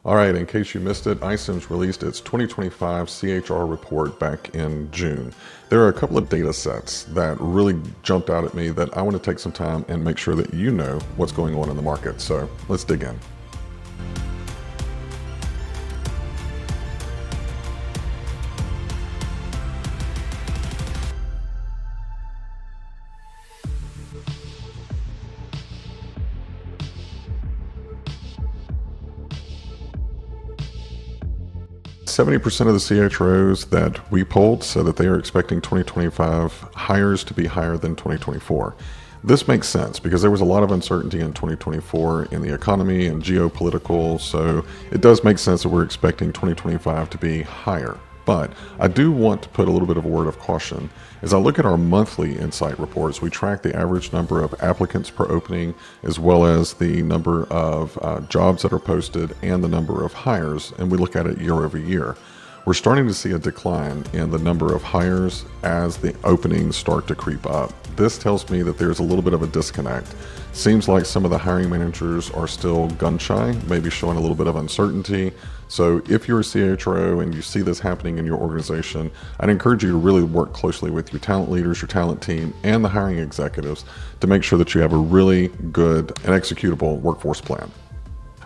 All right, in case you missed it, iCIMS released its 2025 CHR report back in June. There are a couple of data sets that really jumped out at me that I want to take some time and make sure that you know what's going on in the market. So let's dig in. 70% of the CHROs that we polled said that they are expecting 2025 hires to be higher than 2024. This makes sense because there was a lot of uncertainty in 2024 in the economy and geopolitical, so it does make sense that we're expecting 2025 to be higher. But I do want to put a little bit of a word of caution. As I look at our monthly insight reports, we track the average number of applicants per opening, as well as the number of jobs that are posted and the number of hires, and we look at it year over year. We're starting to see a decline in the number of hires as the openings start to creep up. This tells me that there's a little bit of a disconnect. Seems like some of the hiring managers are still gun shy, maybe showing a little bit of uncertainty. So if you're a CHRO and you see this happening in your organization, I'd encourage you to really work closely with your talent leaders, your talent team, and the hiring executives to make sure that you have a really good and executable workforce plan.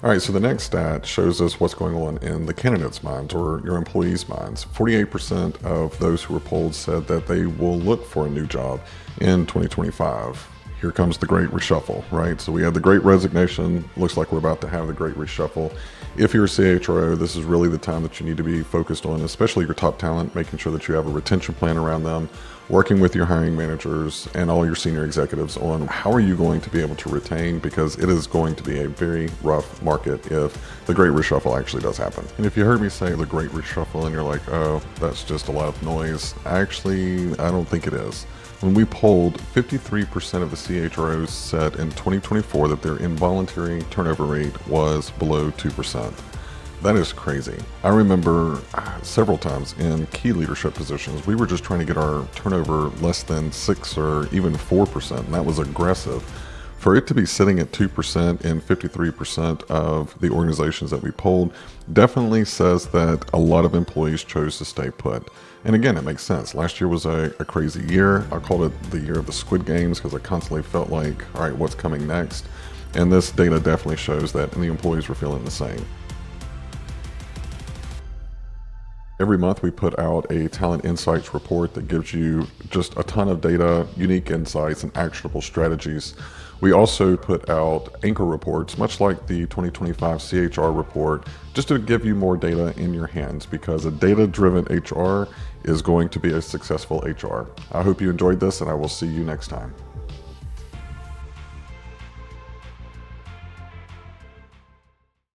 All right, so the next stat shows us what's going on in the candidates' minds or your employees' minds. 48% of those who were polled said that they will look for a new job in 2025. Here comes the great reshuffle, right? So we had the great resignation. Looks like we're about to have the great reshuffle. If you're a CHRO, this is really the time that you need to be focused on, especially your top talent, making sure that you have a retention plan around them, working with your hiring managers and all your senior executives on how are you going to be able to retain, because it is going to be a very rough market if the great reshuffle actually does happen. And if you heard me say the great reshuffle and you're like, oh, that's just a lot of noise, actually, I don't think it is. When we polled, 53% of the CHROs said in 2024 that their involuntary turnover rate was below 2%. That is crazy. I remember several times in key leadership positions, we were just trying to get our turnover less than 6 or even 4%, and that was aggressive. For it to be sitting at 2% in 53% of the organizations that we polled definitely says that a lot of employees chose to stay put. And again, it makes sense. Last year was a crazy year. I called it the year of the Squid Games because I constantly felt like, all right, what's coming next? And this data definitely shows that, and the employees were feeling the same. Every month we put out a talent insights report that gives you just a ton of data, unique insights, and actionable strategies. We also put out anchor reports, much like the 2025 CHR report, just to give you more data in your hands, because a data-driven HR is going to be a successful HR. I hope you enjoyed this, and I will see you next time.